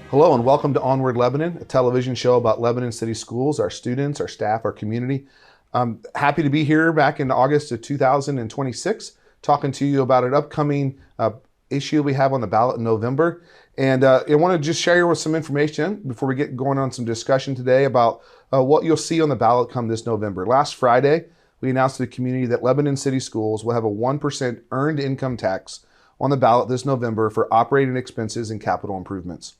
Hello and welcome to Onward Lebanon, a television show about Lebanon City Schools, our students, our staff, our community. I'm happy to be here back in August of 2026, talking to you about an upcoming issue we have on the ballot in November. And I want to just share with some information before we get going on some discussion today about what you'll see on the ballot come this November. Last Friday, we announced to the community that Lebanon City Schools will have a 1% earned income tax on the ballot this November for operating expenses and capital improvements.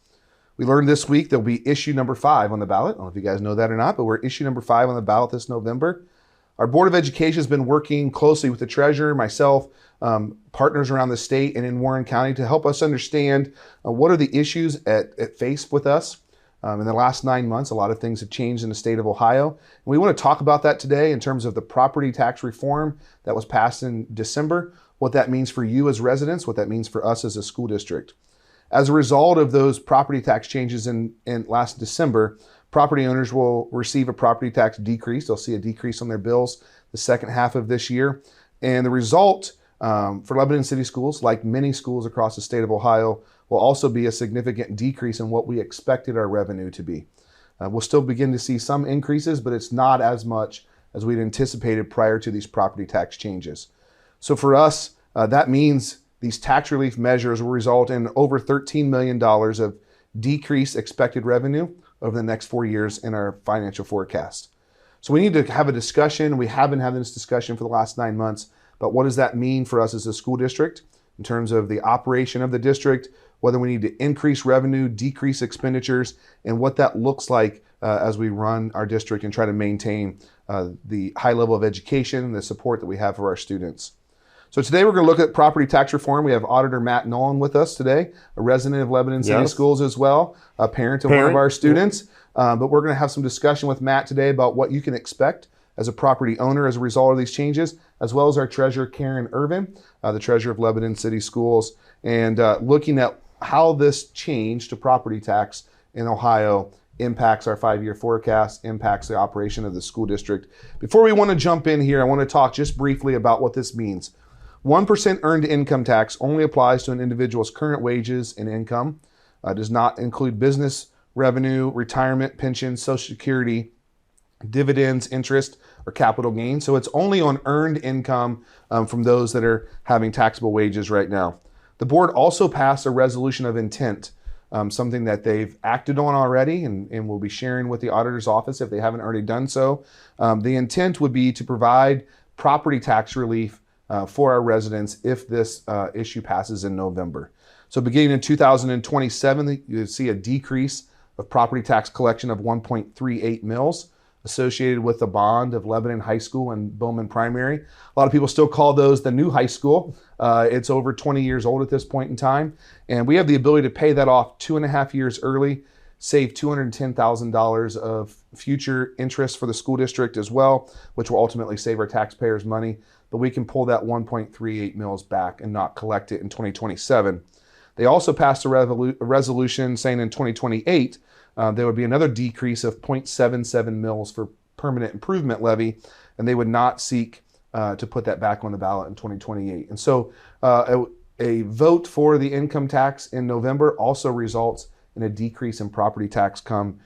We learned this week there'll be issue number 5 on the ballot. I don't know if you guys know that or not, but we're issue number 5 on the ballot this November. Our Board of Education has been working closely with the treasurer, myself, partners around the state and in Warren County to help us understand what are the issues at face with us. In the last 9 months, a lot of things have changed in the state of Ohio. And we want to talk about that today in terms of the property tax reform that was passed in December, what that means for you as residents, what that means for us as a school district. As a result of those property tax changes in last December, property owners will receive a property tax decrease. They'll see a decrease on their bills the second half of this year. And the result for Lebanon City Schools, like many schools across the state of Ohio, will also be a significant decrease in what we expected our revenue to be. We'll still begin to see some increases, but it's not as much as we'd anticipated prior to these property tax changes. So for us, that means these tax relief measures will result in over $13 million of decreased expected revenue over the next 4 years in our financial forecast. So we need to have a discussion. We have been having this discussion for the last 9 months, but what does that mean for us as a school district in terms of the operation of the district, whether we need to increase revenue, decrease expenditures, and what that looks like as we run our district and try to maintain the high level of education and the support that we have for our students. So today we're going to look at property tax reform. We have Auditor Nolan with us today, a resident of Lebanon City Schools as well, a parent of one of our students. But we're going to have some discussion with Matt today about what you can expect as a property owner as a result of these changes, as well as our treasurer, Karen Ervin, the treasurer of Lebanon City Schools, and looking at how this change to property tax in Ohio impacts our 5-year forecast, impacts the operation of the school district. Before we want to jump in here, I want to talk just briefly about what this means. 1% earned income tax only applies to an individual's current wages and income. Does not include business revenue, retirement, pensions, Social Security, dividends, interest, or capital gains. So it's only on earned income from those that are having taxable wages right now. The board also passed a resolution of intent, something that they've acted on already and will be sharing with the auditor's office if they haven't already done so. The intent would be to provide property tax relief for our residents if this issue passes in November. So beginning in 2027, you see a decrease of property tax collection of 1.38 mils associated with the bond of Lebanon High School and Bowman Primary. A lot of people still call those the new high school. It's over 20 years old at this point in time. And we have the ability to pay that off 2.5 years early, save $210,000 of future interest for the school district as well, which will ultimately save our taxpayers money. But we can pull that 1.38 mils back and not collect it in 2027. They also passed a resolution saying in 2028, there would be another decrease of 0.77 mils for permanent improvement levy, and they would not seek to put that back on the ballot in 2028. And so a vote for the income tax in November also results in a decrease in property tax come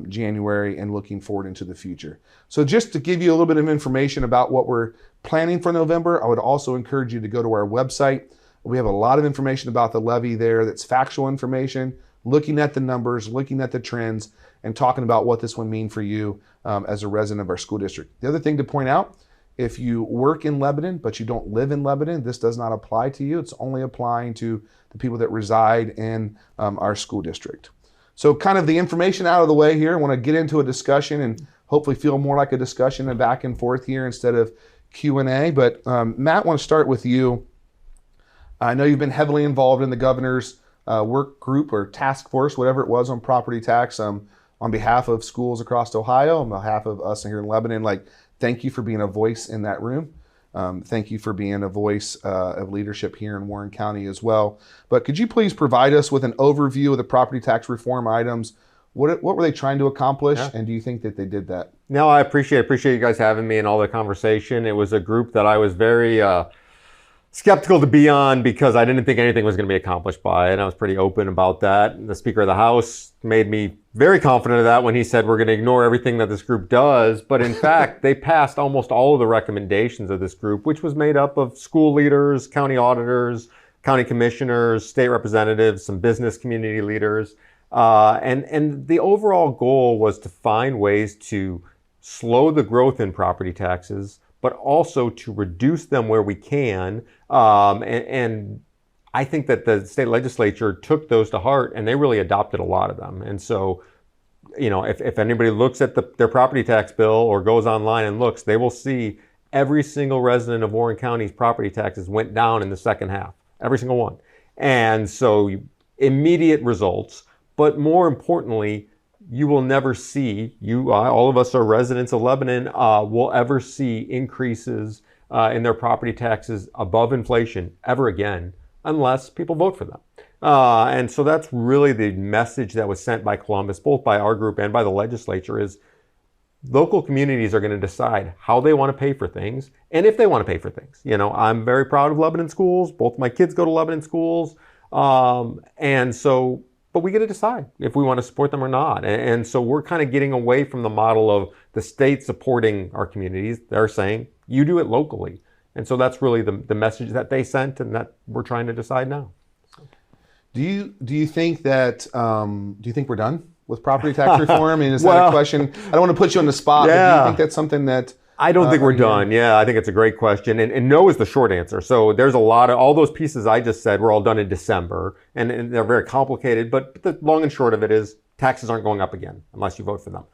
January and looking forward into the future. So just to give you a little bit of information about what we're planning for November, I would also encourage you to go to our website. We have a lot of information about the levy there that's factual information, looking at the numbers, looking at the trends, and talking about what this would mean for you as a resident of our school district. The other thing to point out, if you work in Lebanon but you don't live in Lebanon, this does not apply to you. It's only applying to the people that reside in our school district. So kind of the information out of the way here, I want to get into a discussion and hopefully feel more like a discussion and back and forth here instead of Q&A. But Matt, I want to start with you. I know you've been heavily involved in the governor's work group or task force, whatever it was, on property tax on behalf of schools across Ohio, on behalf of us here in Lebanon. Thank you for being a voice in that room. Thank you for being a voice of leadership here in Warren County as well. But could you please provide us with an overview of the property tax reform items? What were they trying to accomplish, and do you think that they did that? No, I appreciate you guys having me and all the conversation. It was a group that I was very skeptical to be on because I didn't think anything was going to be accomplished by it. And I was pretty open about that. And the Speaker of the House made me very confident of that when he said we're going to ignore everything that this group does. But in fact, they passed almost all of the recommendations of this group, which was made up of school leaders, county auditors, county commissioners, state representatives, some business community leaders. And the overall goal was to find ways to slow the growth in property taxes, but also to reduce them where we can. And I think that the state legislature took those to heart and they really adopted a lot of them. And so, if anybody looks at their property tax bill or goes online and looks, they will see every single resident of Warren County's property taxes went down in the second half, every single one. And so immediate results, but more importantly, you will never see, all of us are residents of Lebanon, will ever see increases in their property taxes above inflation ever again, unless people vote for them. And so that's really the message that was sent by Columbus, both by our group and by the legislature, is local communities are going to decide how they want to pay for things and if they want to pay for things. I'm very proud of Lebanon schools. Both my kids go to Lebanon schools. But we get to decide if we want to support them or not. And so we're kind of getting away from the model of the state supporting our communities. They're saying, you do it locally. And so that's really the message that they sent and that we're trying to decide now. Do you think that, we're done with property tax reform? I mean, is that a question? I don't want to put you on the spot, but do you think that's something that... I don't think we're done. Yeah, I think it's a great question. And no is the short answer. So there's a lot of, all those pieces I just said were all done in December and they're very complicated, but the long and short of it is taxes aren't going up again unless you vote for them.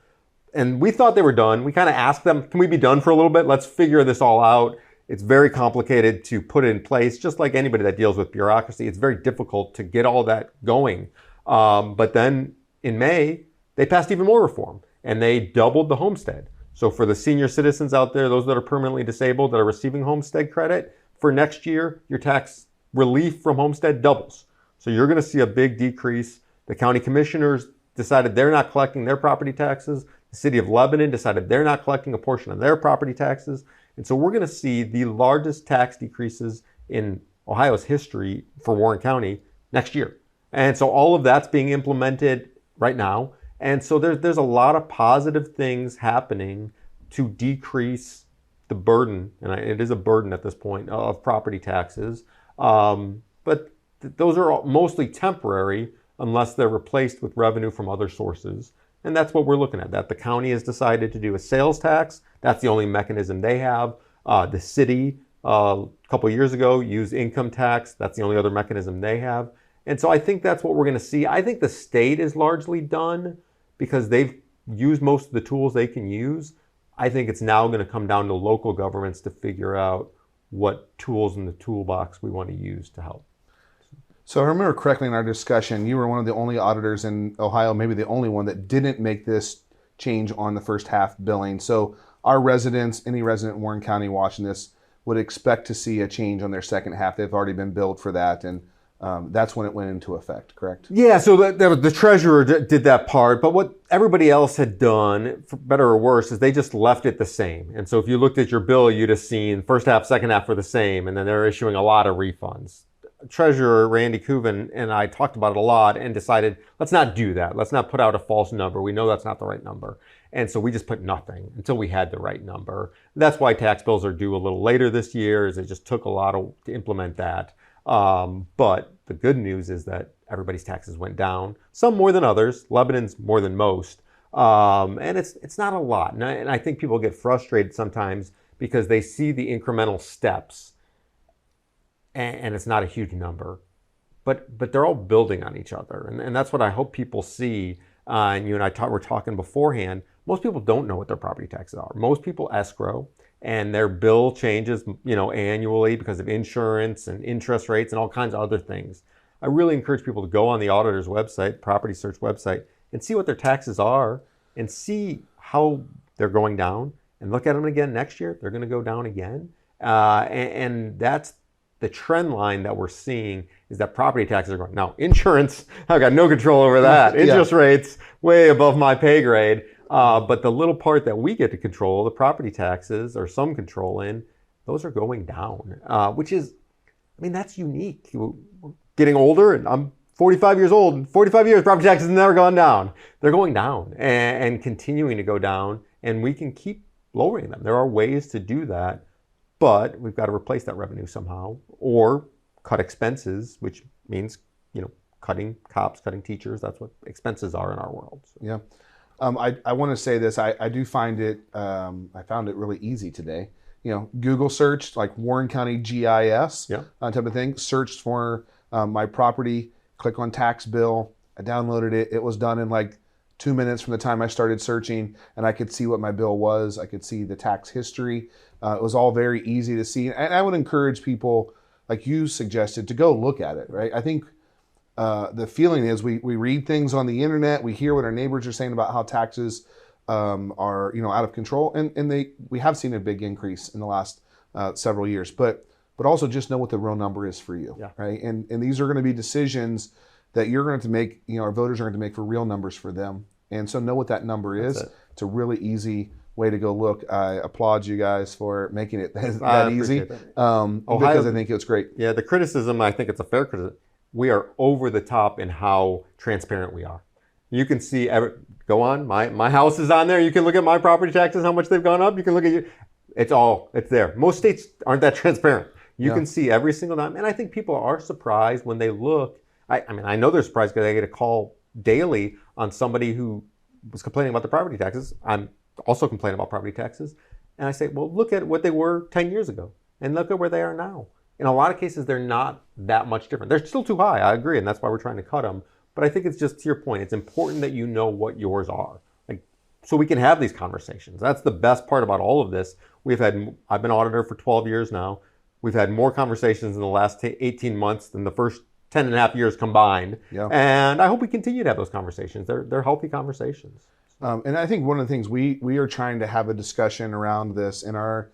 And we thought they were done. We kind of asked them, can we be done for a little bit? Let's figure this all out. It's very complicated to put it in place, just like anybody that deals with bureaucracy. It's very difficult to get all that going. But then in May, they passed even more reform and they doubled the homestead. So for the senior citizens out there, those that are permanently disabled that are receiving homestead credit, for next year, your tax relief from homestead doubles. So you're going to see a big decrease. The county commissioners decided they're not collecting their property taxes. The city of Lebanon decided they're not collecting a portion of their property taxes. And so we're going to see the largest tax decreases in Ohio's history for Warren County next year. And so all of that's being implemented right now. And so there's a lot of positive things happening to decrease the burden, and it is a burden at this point, of property taxes. But those are mostly temporary unless they're replaced with revenue from other sources. And that's what we're looking at. That the county has decided to do a sales tax. That's the only mechanism they have. The city, a couple of years ago, used income tax. That's the only other mechanism they have. And so I think that's what we're going to see. I think the state is largely done because they've used most of the tools they can use. I think it's now going to come down to local governments to figure out what tools in the toolbox we want to use to help. So I remember correctly in our discussion, you were one of the only auditors in Ohio, maybe the only one, that didn't make this change on the first half billing. So our residents, any resident in Warren County watching this, would expect to see a change on their second half. They've already been billed for that, and that's when it went into effect, correct? Yeah, so the treasurer did that part, but what everybody else had done, for better or worse, is they just left it the same. And so if you looked at your bill, you'd have seen first half, second half were the same, and then they're issuing a lot of refunds. Treasurer Randy Kuven and I talked about it a lot and decided, let's not do that. Let's not put out a false number. We know that's not the right number. And so we just put nothing until we had the right number. That's why tax bills are due a little later this year, is it just took a lot to implement that. But the good news is that everybody's taxes went down, some more than others, Lebanon's more than most. And it's not a lot. And I think people get frustrated sometimes because they see the incremental steps and it's not a huge number, but they're all building on each other. And that's what I hope people see. And you and I were talking beforehand, most people don't know what their property taxes are. Most people escrow and their bill changes, annually because of insurance and interest rates and all kinds of other things. I really encourage people to go on the auditor's website, property search website, and see what their taxes are and see how they're going down and look at them again next year. They're going to go down again. And that's the trend line that we're seeing, is that property taxes are going. Now, insurance, I've got no control over that. Interest rates, way above my pay grade. But the little part that we get to control, the property taxes, or some control in, those are going down, which is I mean, that's unique. We're getting older, and I'm 45 years old. In 45 years, property taxes have never gone down. They're going down and continuing to go down, and we can keep lowering them. There are ways to do that, but we've got to replace that revenue somehow or cut expenses, which means, cutting cops, cutting teachers. That's what expenses are in our world. So. Yeah. I want to say this. I do find it, I found it really easy today. Google searched like Warren County GIS type of thing, searched for my property, click on tax bill. I downloaded it. It was done in like 2 minutes from the time I started searching, and I could see what my bill was. I could see the tax history. It was all very easy to see. And I would encourage people, like you suggested, to go look at it, right? I think the feeling is we read things on the internet, we hear what our neighbors are saying about how taxes are out of control, and we have seen a big increase in the last several years, but also just know what the real number is for you, right? And these are going to be decisions that you're going to make, our voters are going to make for real numbers for them, and so know what that number is. It's a really easy way to go look. I applaud you guys for making it that easy, because I think it's great. Yeah, the criticism, I think it's a fair criticism. We are over the top in how transparent we are. You can see, go on, my house is on there. You can look at my property taxes, how much they've gone up. You can look at it's there. Most states aren't that transparent. You can see every single time. And I think people are surprised when they look. I know they're surprised because I get a call daily on somebody who was complaining about the property taxes. I'm also complaining about property taxes. And I say, well, look at what they were 10 years ago and look at where they are now. In a lot of cases, they're not that much different. They're still too high, I agree, and that's why we're trying to cut them. But I think it's just to your point, it's important that you know what yours are, so we can have these conversations. That's the best part about all of this. I've been auditor for 12 years now. We've had more conversations in the last 18 months than the first 10 and a half years combined. Yeah. And I hope we continue to have those conversations. They're healthy conversations. And I think one of the things we are trying to have a discussion around this in our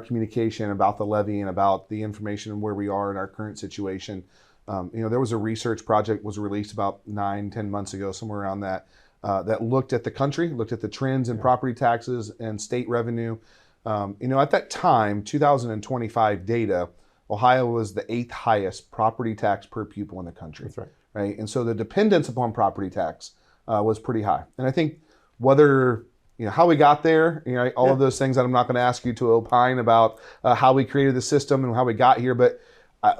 communication about the levy and about the information and where we are in our current situation. There was a research project was released about 9-10 months ago, somewhere around that, that looked at the country, looked at the trends in property taxes and state revenue. At that time, 2025 data, Ohio was the 8th highest property tax per pupil in the country. That's right. Right. And so the dependence upon property tax was pretty high. And I think whether how we got there, all of those things that I'm not going to ask you to opine about how we created the system and how we got here, but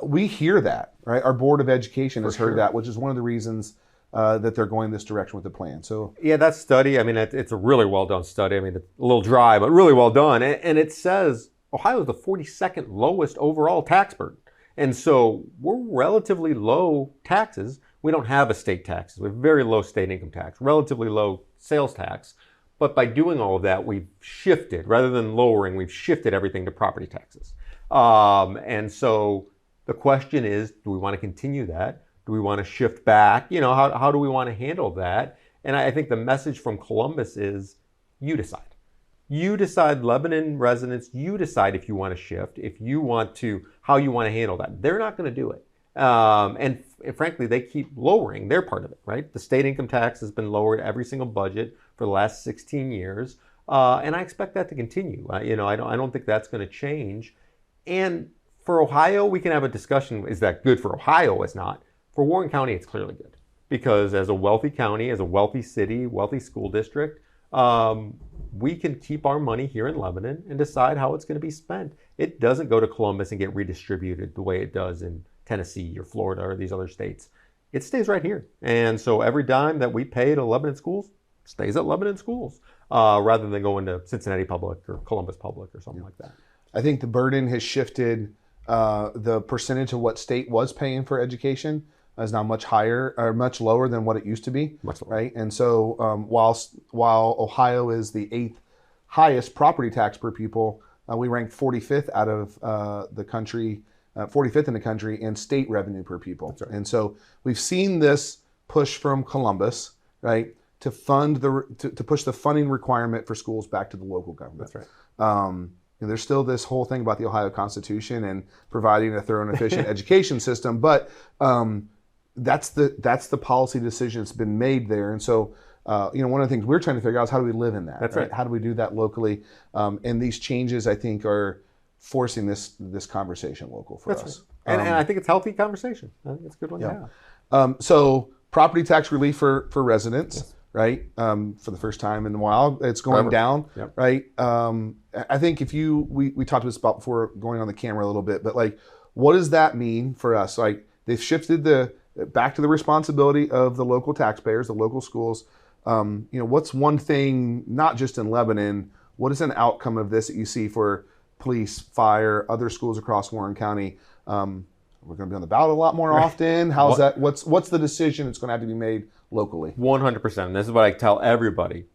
we hear that, right? Our Board of Education has heard that, which is one of the reasons that they're going this direction with the plan. So yeah, that study, it's a really well done study. It's a little dry, but really well done. And it says Ohio is the 42nd lowest overall tax burden. And so we're relatively low taxes. We don't have estate taxes. We have very low state income tax, relatively low sales tax. But by doing all of that, we've shifted, rather than lowering, we've shifted everything to property taxes. And so the question is, do we want to continue that? Do we want to shift back? How do we want to handle that? And I think the message from Columbus is, you decide. You decide, Lebanon residents, you decide if you want to shift, how you want to handle that. They're not going to do it. And frankly, they keep lowering their part of it, right? The state income tax has been lowered every single budget for the last 16 years. And I expect that to continue. I don't think that's going to change. And for Ohio, we can have a discussion. Is that good for Ohio? It's not. For Warren County, it's clearly good. Because as a wealthy county, as a wealthy city, wealthy school district, we can keep our money here in Lebanon and decide how it's going to be spent. It doesn't go to Columbus and get redistributed the way it does in Tennessee or Florida or these other states. It stays right here. And so every dime that we pay to Lebanon schools stays at Lebanon schools, rather than going to Cincinnati Public or Columbus Public or something like that. I think the burden has shifted. The percentage of what state was paying for education is now much higher or much lower than what it used to be. Much lower. Right? And so while Ohio is the 8th highest property tax per pupil, we ranked 45th out of the country, 45th in the country in state revenue per pupil. Right. And so we've seen this push from Columbus, right, to fund to push the funding requirement for schools back to the local government. That's right. There's still this whole thing about the Ohio Constitution and providing a thorough and efficient education system, but that's the policy decision that's been made there. And so, one of the things we're trying to figure out is how do we live in that? That's right. How do we do that locally? And these changes, I think, are forcing this conversation local for us. And I think it's healthy conversation. I think it's a good one to have. So property tax relief for residents, right? For the first time in a while, it's going down, right? I think we talked about this before going on the camera a little bit, but like, what does that mean for us? Like, they've shifted back to the responsibility of the local taxpayers, the local schools. What's one thing, not just in Lebanon, what is an outcome of this that you see for police, fire, other schools across Warren County? We're going to be on the ballot a lot more often. How's that? What's the decision that's going to have to be made locally? 100%. And this is what I tell everybody.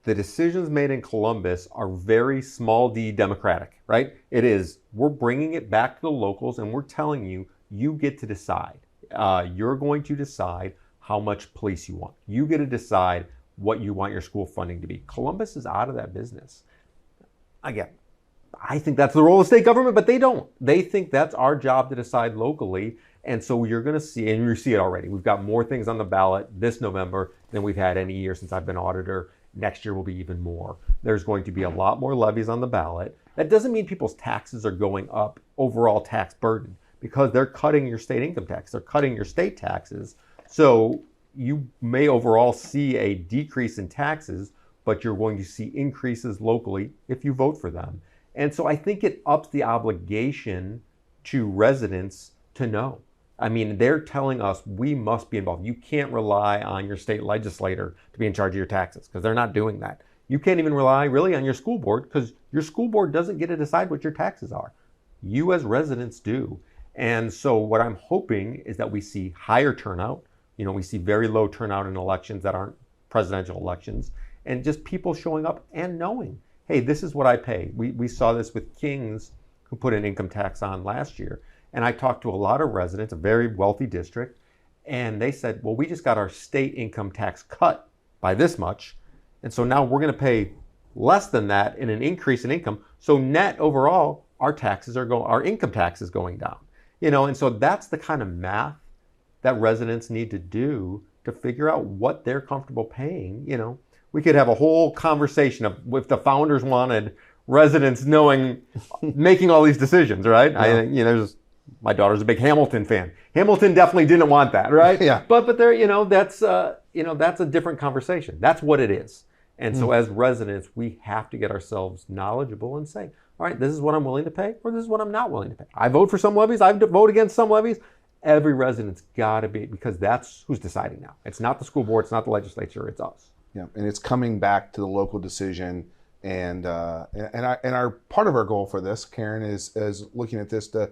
The decisions made in Columbus are very small d democratic, right? It is, we're bringing it back to the locals and we're telling you, you get to decide. You're going to decide how much police you want. You get to decide what you want your school funding to be. Columbus is out of that business. Again, I think that's the role of state government, but they don't. They think that's our job to decide locally. And so you're going to see, and you see it already, we've got more things on the ballot this November than we've had any year since I've been auditor. Next year will be even more. There's going to be a lot more levies on the ballot. That doesn't mean people's taxes are going up, overall tax burden, because they're cutting your state income tax. They're cutting your state taxes. So you may overall see a decrease in taxes, but you're going to see increases locally if you vote for them. And so I think it ups the obligation to residents to know. I mean, they're telling us we must be involved. You can't rely on your state legislator to be in charge of your taxes because they're not doing that. You can't even rely really on your school board because your school board doesn't get to decide what your taxes are. You as residents do. And so what I'm hoping is that we see higher turnout. We see very low turnout in elections that aren't presidential elections, and just people showing up and knowing, hey, this is what I pay. We saw this with Kings, who put an income tax on last year. And I talked to a lot of residents, a very wealthy district, and they said, well, we just got our state income tax cut by this much. And so now we're going to pay less than that in an increase in income. So net overall, our income tax is going down. And so that's the kind of math that residents need to do to figure out what they're comfortable paying. We could have a whole conversation of if the founders wanted residents making all these decisions, right? Yeah. My daughter's a big Hamilton fan. Hamilton definitely didn't want that, right? Yeah. But there, that's a different conversation. That's what it is. And so as residents, we have to get ourselves knowledgeable and say, all right, this is what I'm willing to pay, or this is what I'm not willing to pay. I vote for some levies. I vote against some levies. Every resident's got to be, because that's who's deciding now. It's not the school board. It's not the legislature. It's us. Yeah, and it's coming back to the local decision. And our part of our goal for this, Karen, is looking at this to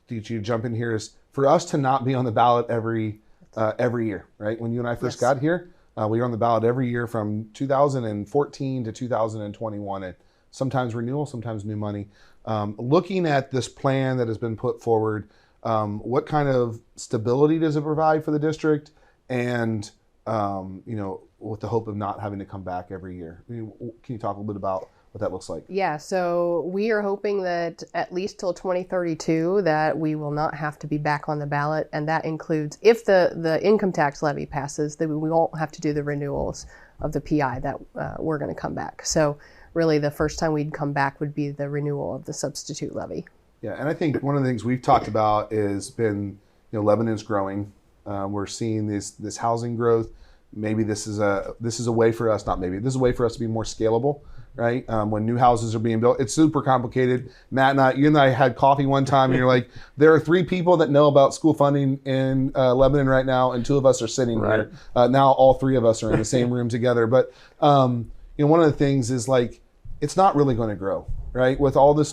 you jump in here, is for us to not be on the ballot every year, right? When you and I first got here, we were on the ballot every year from 2014 to 2021, and sometimes renewal, sometimes new money. Looking at this plan that has been put forward, what kind of stability does it provide for the district? And with the hope of not having to come back every year. Can you talk a little bit about what that looks like? Yeah, so we are hoping that at least till 2032 that we will not have to be back on the ballot, and that includes if the income tax levy passes, that we won't have to do the renewals of the PI that we're going to come back. So really the first time we'd come back would be the renewal of the substitute levy. Yeah, and I think one of the things we've talked about has been, Lebanon's growing. We're seeing this housing growth. Maybe this is a way for us, not maybe, this is a way for us to be more scalable, right? When new houses are being built, it's super complicated. Matt you and I had coffee one time and you're like, there are 3 people that know about school funding in Lebanon right now, and 2 of us are sitting here. Now all 3 of us are in the same room together. But one of the things is like, it's not really going to grow, right? With all the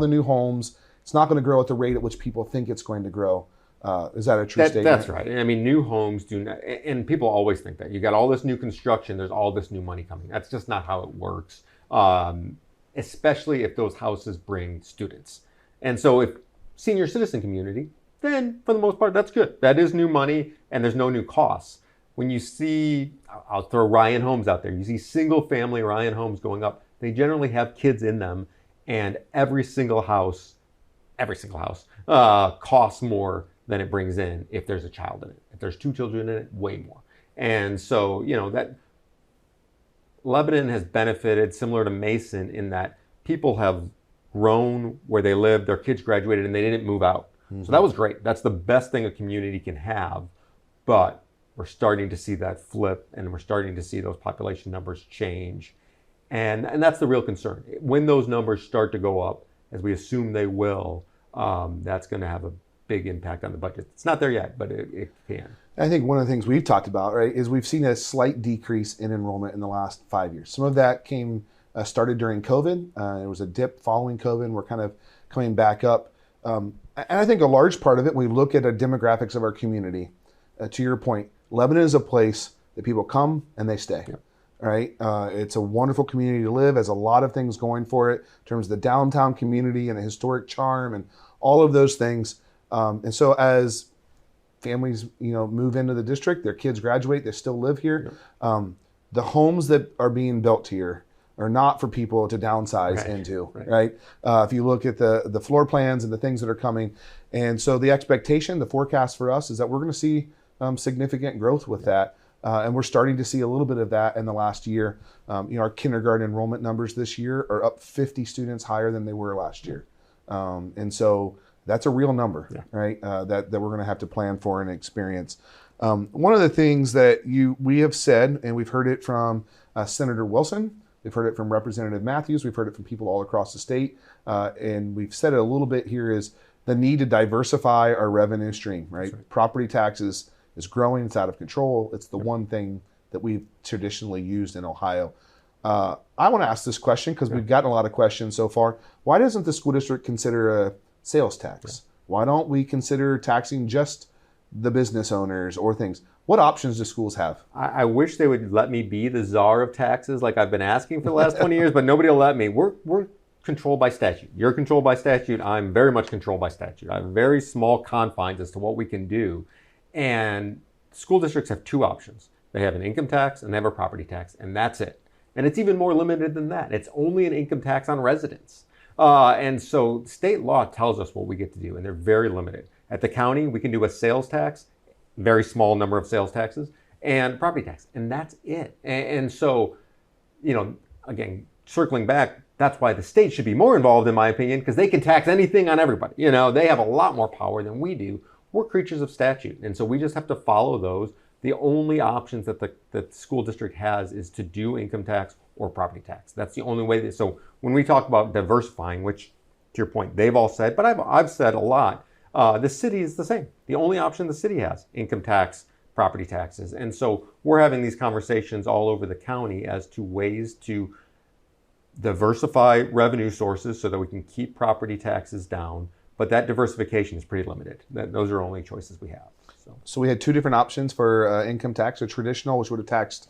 new homes, it's not going to grow at the rate at which people think it's going to grow. Is that a true statement? That's right. I mean, new homes do not, and people always think that. You got all this new construction, there's all this new money coming. That's just not how it works, especially if those houses bring students. And so if senior citizen community, then for the most part, that's good. That is new money, and there's no new costs. When you see, I'll throw Ryan Homes out there, you see single family Ryan Homes going up, they generally have kids in them, and every single house costs more than it brings in if there's a child in it. If there's 2 children in it, way more. And so, that Lebanon has benefited similar to Mason in that people have grown where they live, their kids graduated, and they didn't move out. So that was great. That's the best thing a community can have. But we're starting to see that flip, and we're starting to see those population numbers change. And that's the real concern. When those numbers start to go up, as we assume they will, that's going to have a big impact on the budget. It's not there yet, but it can. I think one of the things we've talked about, right, is we've seen a slight decrease in enrollment in the last 5 years. Some of that started during COVID. There was a dip following COVID, and we're kind of coming back up. And I think a large part of it, we look at the demographics of our community. To your point, Lebanon is a place that people come and they stay. Yep. Right? It's a wonderful community to live, has a lot of things going for it in terms of the downtown community and the historic charm and all of those things. And so as families, move into the district, their kids graduate, they still live here. Yep. The homes that are being built here are not for people to downsize into, right? If you look at the floor plans and the things that are coming. And so the expectation, the forecast for us is that we're going to see significant growth with that. And we're starting to see a little bit of that in the last year. Our kindergarten enrollment numbers this year are up 50 students higher than they were last year. And so that's a real number, right? That we're going to have to plan for and experience. One of the things that we have said, and we've heard it from Senator Wilson, we've heard it from Representative Matthews, we've heard it from people all across the state, and we've said it a little bit here, is the need to diversify our revenue stream, right? Property taxes is growing, it's out of control. It's the one thing that we've traditionally used in Ohio. I want to ask this question because we've gotten a lot of questions so far. Why doesn't the school district consider a sales tax? Why don't we consider taxing just the business owners or things? What options do schools have? I wish they would let me be the czar of taxes like I've been asking for the last 20 years, but nobody will let me. We're controlled by statute. You're controlled by statute. I'm very much controlled by statute. I have very small confines as to what we can do. And school districts have two options. They have an income tax and they have a property tax, and that's it. And it's even more limited than that. It's only an income tax on residents. And so state law tells us what we get to do, and they're very limited. At the county, we can do a sales tax, very small number of sales taxes, and property tax, and that's it. And so, again, circling back, that's why the state should be more involved, in my opinion, because they can tax anything on everybody. They have a lot more power than we do. We're creatures of statute, and so we just have to follow those. The only options that the school district has is to do income tax or property tax. That's the only way. So when we talk about diversifying, which, to your point, they've all said, but I've said a lot, the city is the same. The only option the city has, income tax, property taxes. And so we're having these conversations all over the county as to ways to diversify revenue sources so that we can keep property taxes down. But that diversification is pretty limited. Those are only choices we have. So we had two different options for income tax: a traditional, which would have taxed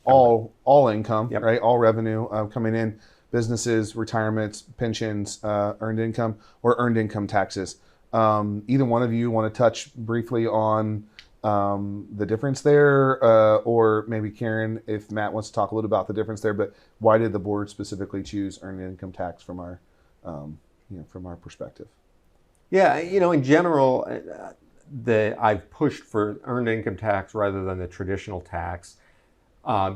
all income, right? All revenue coming in, businesses, retirements, pensions, earned income, or earned income taxes. Either one of you want to touch briefly on the difference there, or maybe Karen, if Matt wants to talk a little about the difference there. But why did the board specifically choose earned income tax from our perspective? Yeah, in general, I've pushed for earned income tax rather than the traditional tax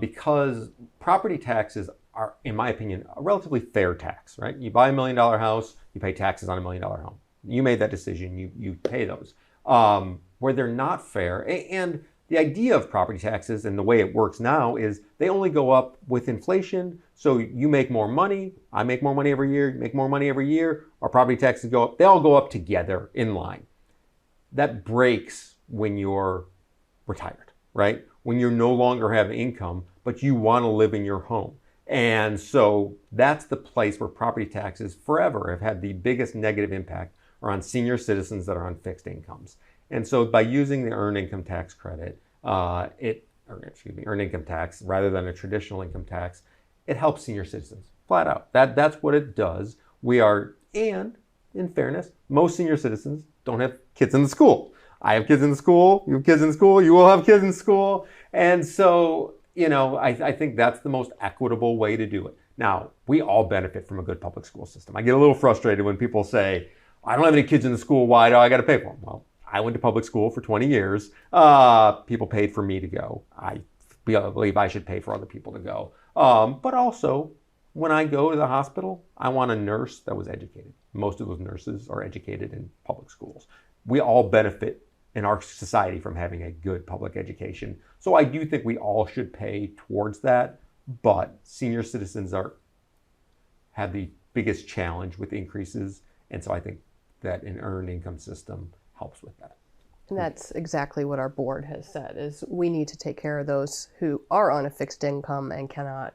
because property taxes are, in my opinion, a relatively fair tax, right? You buy $1 million house, you pay taxes on $1 million home. You made that decision, you pay those. Where they're not fair, and the idea of property taxes and the way it works now is they only go up with inflation. So you make more money, I make more money every year, you make more money every year, our property taxes go up, they all go up together in line. That breaks when you're retired, right? When you no longer have income, but you want to live in your home. And so that's the place where property taxes forever have had the biggest negative impact are on senior citizens that are on fixed incomes. And so by using the earned income tax credit, earned income tax rather than a traditional income tax, it helps senior citizens flat out. That's what it does. And in fairness, most senior citizens don't have kids in the school. I have kids in the school, you have kids in the school, you will have kids in school. And so, I think that's the most equitable way to do it. Now, we all benefit from a good public school system. I get a little frustrated when people say, I don't have any kids in the school, why do I got to pay for them? Well, I went to public school for 20 years. People paid for me to go. I believe I should pay for other people to go. But also, when I go to the hospital, I want a nurse that was educated. Most of those nurses are educated in public schools. We all benefit in our society from having a good public education. So I do think we all should pay towards that, but senior citizens have the biggest challenge with increases, and so I think that an earned income system helps with that. And that's exactly what our board has said, is we need to take care of those who are on a fixed income and cannot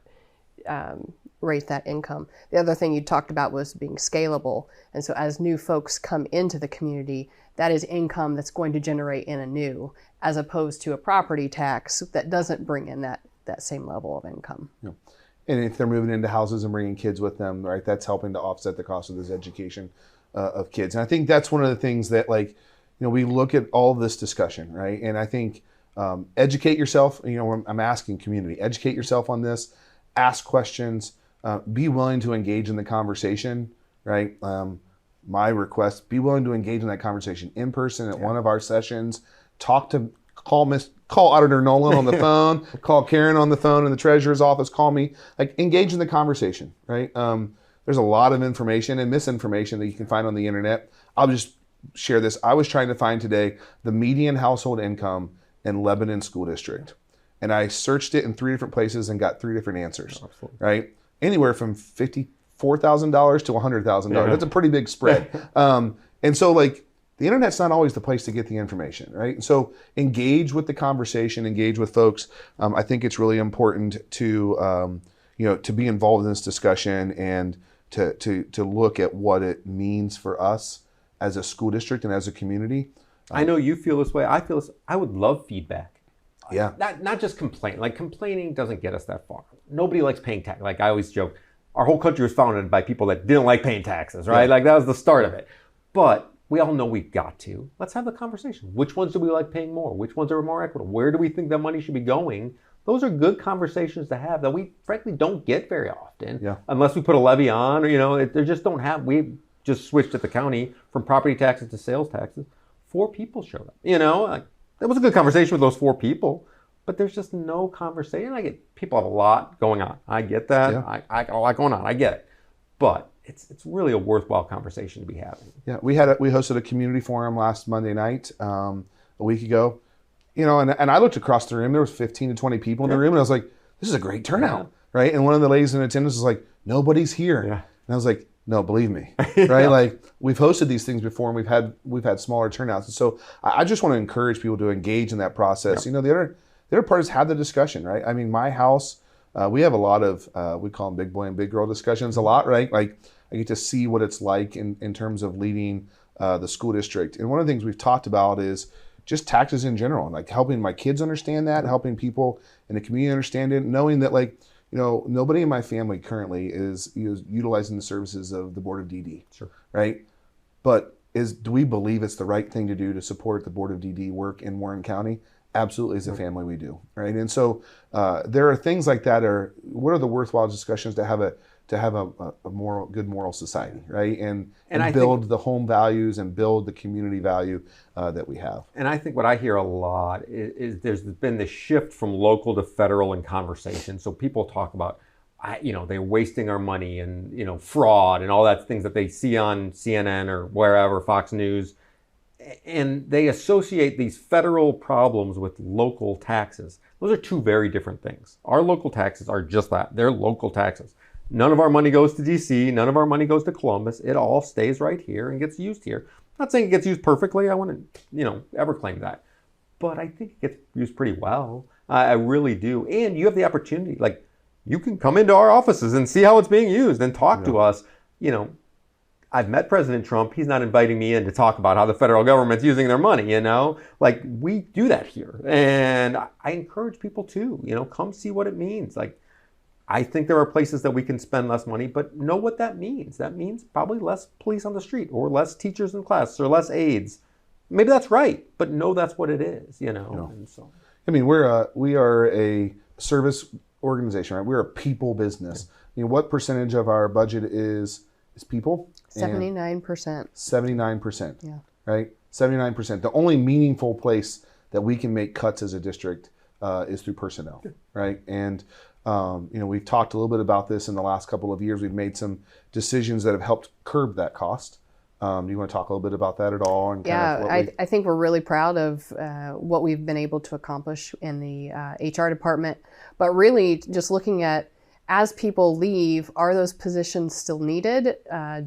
raise that income. The other thing you talked about was being scalable. And so as new folks come into the community, that is income that's going to generate in anew, as opposed to a property tax that doesn't bring in that same level of income. Yeah. And if they're moving into houses and bringing kids with them, right, that's helping to offset the cost of this education of kids. And I think that's one of the things that, like, we look at all this discussion, right? And I think educate yourself. I'm asking community, educate yourself on this, ask questions, be willing to engage in the conversation, right? My request, be willing to engage in that conversation in person at one of our sessions. Call Auditor Nolan on the phone, call Karen on the phone in the treasurer's office, call me, like, engage in the conversation, right? There's a lot of information and misinformation that you can find on the internet. I'll just share this. I was trying to find today the median household income in Lebanon School District. And I searched it in 3 different places and got 3 different answers, right? Anywhere from $54,000 to $100,000. Yeah. That's a pretty big spread. And so, like, the internet's not always the place to get the information, right? And so engage with the conversation, engage with folks. I think it's really important to, to be involved in this discussion and to look at what it means for us as a school district and as a community. I know you feel this way. I feel this. I would love feedback. Yeah. Not just complaint. Like, complaining doesn't get us that far. Nobody likes paying tax. Like, I always joke, our whole country was founded by people that didn't like paying taxes, right? Yeah. Like, that was the start of it. But we all know we've got to. Let's have the conversation. Which ones do we like paying more? Which ones are more equitable? Where do we think that money should be going? Those are good conversations to have that we frankly don't get very often, unless we put a levy on, or, they just don't have. We just switched at the county from property taxes to sales taxes. 4 people showed up. That was a good conversation with those 4 people, but there's just no conversation. People have a lot going on. I get that. Yeah. I got a lot going on. I get it. But it's really a worthwhile conversation to be having. Yeah, we hosted a community forum last Monday night, a week ago, and I looked across the room. There was 15 to 20 people in the room, and I was like, this is a great turnout, right? And one of the ladies in attendance was like, nobody's here. Yeah. And I was like, no, believe me, right? Like, we've hosted these things before, and we've had smaller turnouts. And so I just want to encourage people to engage in that process. Yep. The other part is have the discussion, right? I mean, my house, we have a lot of, we call them big boy and big girl discussions a lot, right? Like, I get to see what it's like in terms of leading the school district. And one of the things we've talked about is just taxes in general, and like helping my kids understand that, helping people in the community understand it, knowing that, like, nobody in my family currently is utilizing the services of the Board of DD, right? But do we believe it's the right thing to do to support the Board of DD work in Warren County? Absolutely, as a family we do, right? And so there are things like that. What are the worthwhile discussions to have a good moral society, right? And build the home values and build the community value that we have. And I think what I hear a lot is there's been this shift from local to federal in conversation. So people talk about, they're wasting our money and, fraud and all that things that they see on CNN or wherever, Fox News. And they associate these federal problems with local taxes. Those are 2 very different things. Our local taxes are just that. They're local taxes. None of our money goes to DC. None of our money goes to Columbus. It all stays right here and gets used here. I'm not saying it gets used perfectly. I wouldn't, ever claim that. But I think it gets used pretty well. I really do. And you have the opportunity. Like, you can come into our offices and see how it's being used and talk to us. I've met President Trump. He's not inviting me in to talk about how the federal government's using their money, Like, we do that here. And I encourage people to, come see what it means. Like, I think there are places that we can spend less money, but know what that means. That means probably less police on the street, or less teachers in class, or less aides. Maybe that's right, but know that's what it is, And so, I mean, we are a service organization, right? We're a people business. What percentage of our budget is people? 79%. 79%. Yeah. Right? 79%. The only meaningful place that we can make cuts as a district is through personnel, right? And We've talked a little bit about this in the last couple of years. We've made some decisions that have helped curb that cost. Do you want to talk a little bit about that at all? And I think we're really proud of what we've been able to accomplish in the HR department. But really, just looking at, as people leave, are those positions still needed?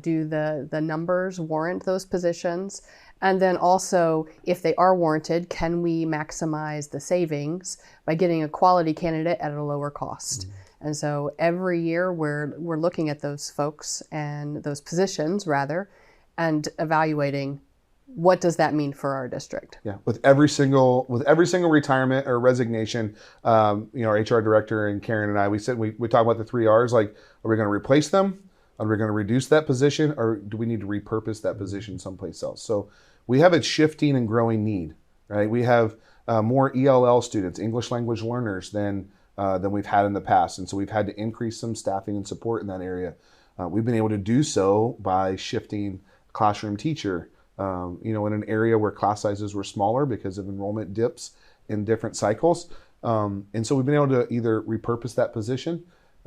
Do the numbers warrant those positions? And then also, if they are warranted, can we maximize the savings by getting a quality candidate at a lower cost? And so every year we're looking at those folks and those positions rather, and evaluating what does that mean for our district. Yeah, with every single retirement or resignation, our HR director and Karen and I, we talk about the 3 R's. Like, are we going to replace them? Are we going to reduce that position, or do we need to repurpose that position someplace else? So we have a shifting and growing need, right? We have more ELL students, English language learners, than we've had in the past, and so we've had to increase some staffing and support in that area. We've been able to do so by shifting classroom teacher, in an area where class sizes were smaller because of enrollment dips in different cycles. And so we've been able to either repurpose that position.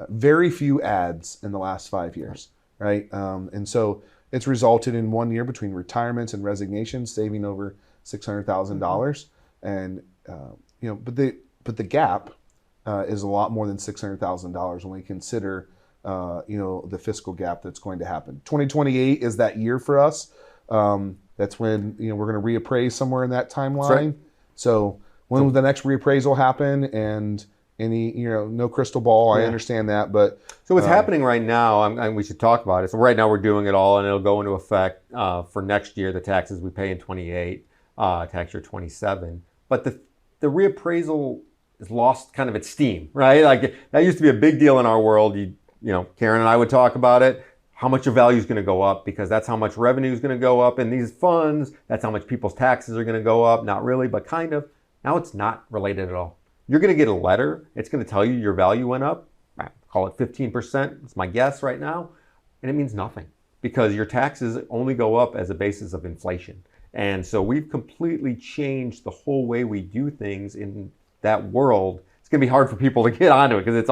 Very few ads in the last 5 years, right? And so it's resulted in 1 year between retirements and resignations, saving over $600,000. And, but the gap is a lot more than $600,000 when we consider the fiscal gap that's going to happen. 2028 is that year for us. That's when we're going to reappraise somewhere in that timeline. Right. So when will the next reappraisal happen? And no crystal ball. I understand that, but so what's happening right now? And we should talk about it. So right now we're doing it all, and it'll go into effect for next year. The taxes we pay in 28, tax year 27. But the reappraisal has lost kind of its steam, right? Like, that used to be a big deal in our world. Karen and I would talk about it. How much your value is going to go up, because that's how much revenue is going to go up in these funds. That's how much people's taxes are going to go up. Not really, but kind of. Now it's not related at all. You're going to get a letter. It's going to tell you your value went up. Call it 15%. It's my guess right now. And it means nothing, because your taxes only go up as a basis of inflation. And so we've completely changed the whole way we do things in that world. It's going to be hard for people to get onto it, because it's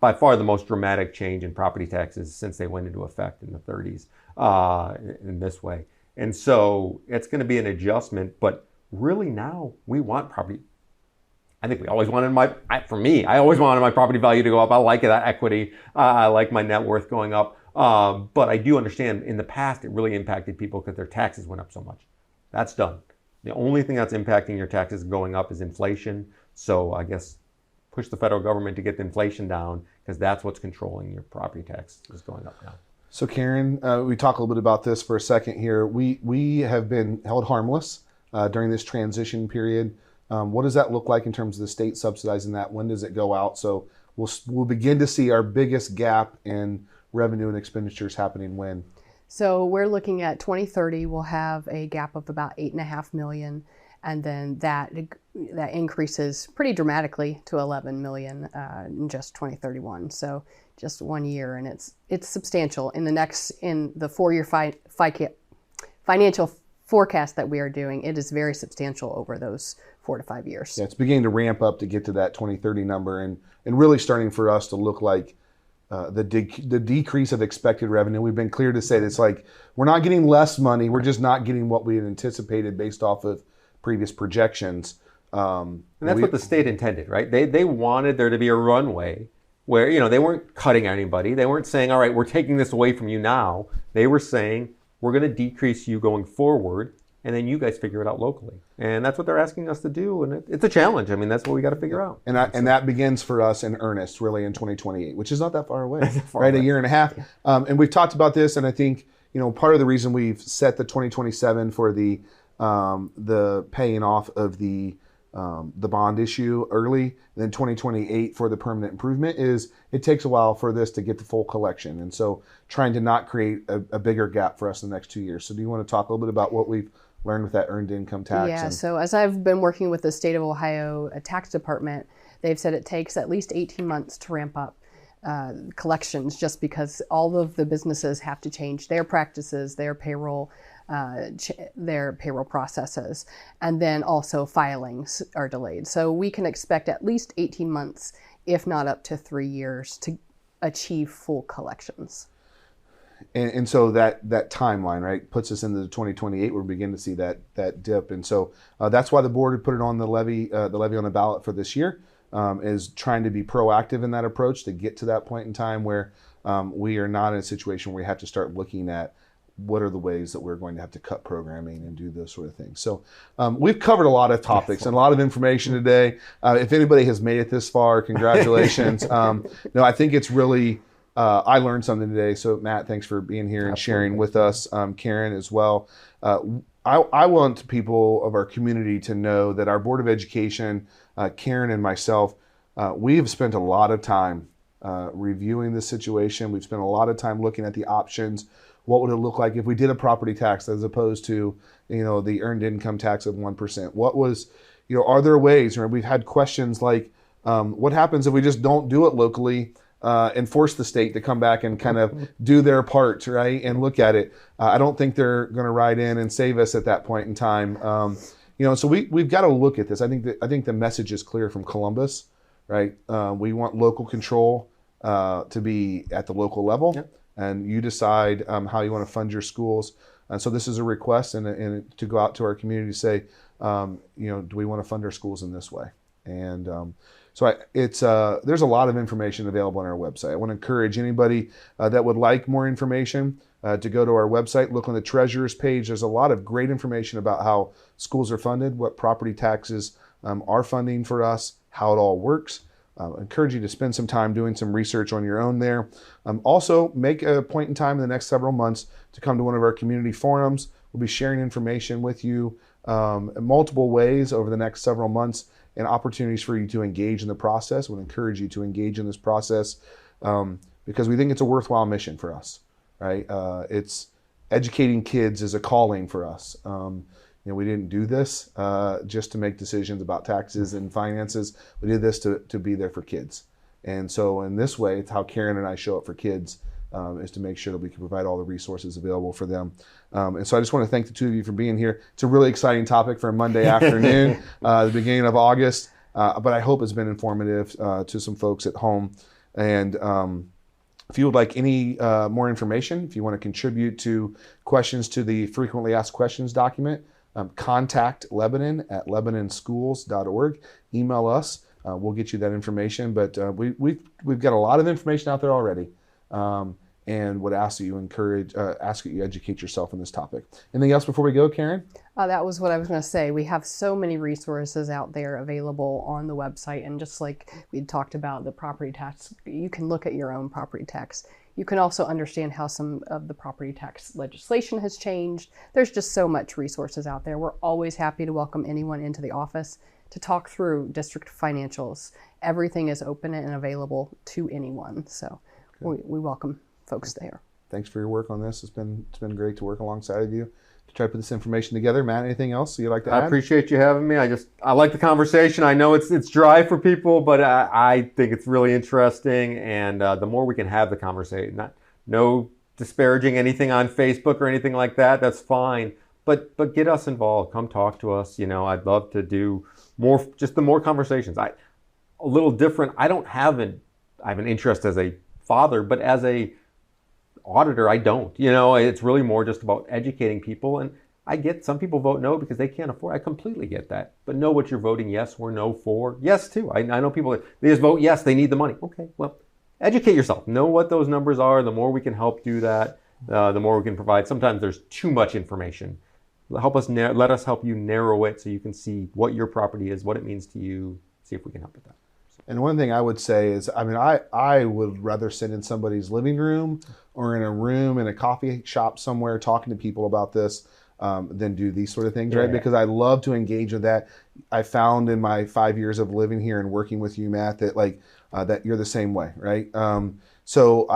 by far the most dramatic change in property taxes since they went into effect in the 30s in this way. And so it's going to be an adjustment, but really now we want property. I think we always wanted I always wanted my property value to go up. I like that equity. I like my net worth going up. But I do understand in the past it really impacted people because their taxes went up so much. That's done. The only thing that's impacting your taxes going up is inflation. So I guess push the federal government to get the inflation down, because that's what's controlling your property tax is going up now. So Karen, we talk a little bit about this for a second here. We have been held harmless during this transition period. What does that look like in terms of the state subsidizing that? When does it go out? So we'll begin to see our biggest gap in revenue and expenditures happening when? So we're looking at 2030. We'll have a gap of about $8.5 million, and then that increases pretty dramatically to $11 million in just 2031. So just 1 year, and it's substantial. In the 4-year financial forecast that we are doing, it is very substantial over those 4 to 5 years. Yeah, it's beginning to ramp up to get to that 2030 number, and really starting for us to look like the decrease of expected revenue. We've been clear to say that it's like we're not getting less money, we're just not getting what we had anticipated based off of previous projections. And that's what the state intended, right? They wanted there to be a runway where, they weren't cutting anybody. They weren't saying, all right, we're taking this away from you now. They were saying, we're going to decrease you going forward, and then you guys figure it out locally. And that's what they're asking us to do, and it's a challenge. That's what we got to figure out. And that begins for us in earnest, really, in 2028, which is not that far away, right? A year and a half. Yeah. And we've talked about this, and I think, part of the reason we've set the 2027 for the paying off of the bond issue early, and then 2028 for the permanent improvement is it takes a while for this to get to full collection. And so trying to not create a bigger gap for us in the next 2 years. So do you want to talk a little bit about what we've learned with that earned income tax? Yeah, so as I've been working with the state of Ohio tax department, they've said it takes at least 18 months to ramp up collections, just because all of the businesses have to change their practices, their payroll processes, and then also filings are delayed. So we can expect at least 18 months if not up to 3 years to achieve full collections. And so that timeline, right, puts us into the 2028. We're beginning to see that dip, and so that's why the board had put it on the levy on the ballot for this year, is trying to be proactive in that approach to get to that point in time where we are not in a situation where we have to start looking at what are the ways that we're going to have to cut programming and do those sort of things. So we've covered a lot of topics and a lot of information today. If anybody has made it this far, congratulations. No, I think it's really. I learned something today. So Matt, thanks for being here and sharing with us. Karen as well. I want people of our community to know that our Board of Education, Karen and myself, we have spent a lot of time reviewing the situation. We've spent a lot of time looking at the options. What would it look like if we did a property tax as opposed to, the earned income tax of 1%? What was, are there ways? Or we've had questions like, what happens if we just don't do it locally? And force the state to come back and kind of do their part, right, and look at it. I don't think they're going to ride in and save us at that point in time. So we've got to look at this. I think the message is clear from Columbus, right? We want local control to be at the local level, and you decide how you want to fund your schools. And so this is a request and to go out to our community to say, do we want to fund our schools in this way? And so there's a lot of information available on our website. I want to encourage anybody that would like more information to go to our website, look on the treasurer's page. There's a lot of great information about how schools are funded, what property taxes are funding for us, how it all works. I encourage you to spend some time doing some research on your own there. Also, make a point in time in the next several months to come to one of our community forums. We'll be sharing information with you in multiple ways over the next several months, and opportunities for you to engage in the process. We'll encourage you to engage in this process because we think it's a worthwhile mission for us, right? It's educating kids is a calling for us. We didn't do this just to make decisions about taxes and finances. We did this to be there for kids. And so in this way, it's how Karen and I show up for kids, is to make sure that we can provide all the resources available for them. And so I just want to thank the two of you for being here. It's a really exciting topic for a Monday afternoon, the beginning of August, but I hope it's been informative to some folks at home. And if you would like any more information, if you want to contribute to questions to the frequently asked questions document, contact Lebanon at lebanonschools.org. Email us. We'll get you that information. But we've got a lot of information out there already. And would ask that you ask that you educate yourself on this topic. Anything else before we go, Karen? That was what I was going to say. We have so many resources out there available on the website. And just like we talked about the property tax, you can look at your own property tax. You can also understand how some of the property tax legislation has changed. There's just so much resources out there. We're always happy to welcome anyone into the office to talk through district financials. Everything is open and available to anyone. So we welcome folks there. Thanks for your work on this. It's been great to work alongside of you to try to put this information together. Matt, anything else you'd like to add? I appreciate you having me. I like the conversation. I know it's dry for people, but I think it's really interesting. And the more we can have the conversation, no disparaging anything on Facebook or anything like that. That's fine. But get us involved. Come talk to us. I'd love to do more. Just the more conversations. A little different. I have an interest as a father, but as a auditor, I don't. It's really more just about educating people. And I get some people vote no because they can't afford. I completely get that. But know what you're voting yes or no for. Yes, too. I know people, they just vote yes, they need the money. Okay, well, educate yourself. Know what those numbers are. The more we can help do that, the more we can provide. Sometimes there's too much information. Let us help you narrow it so you can see what your property is, what it means to you, see if we can help with that. And one thing I would say is, I would rather sit in somebody's living room or in a room in a coffee shop somewhere talking to people about this than do these sort of things, right? Because I love to engage with that. I found in my 5 years of living here and working with you, Matt, that that you're the same way, right? So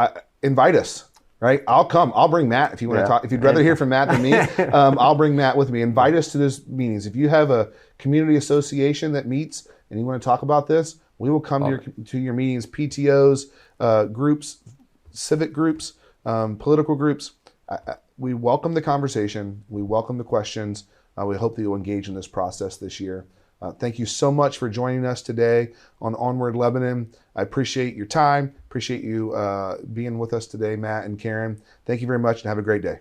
invite us, right? I'll come. I'll bring Matt if you want to talk. If you'd rather hear from Matt than me, I'll bring Matt with me. Invite us to those meetings. If you have a community association that meets and you want to talk about this, we will come to your meetings, PTOs, groups, civic groups, political groups. We welcome the conversation. We welcome the questions. We hope that you'll engage in this process this year. Thank you so much for joining us today on Onward Lebanon. I appreciate your time. Appreciate you being with us today, Matt and Karen. Thank you very much and have a great day.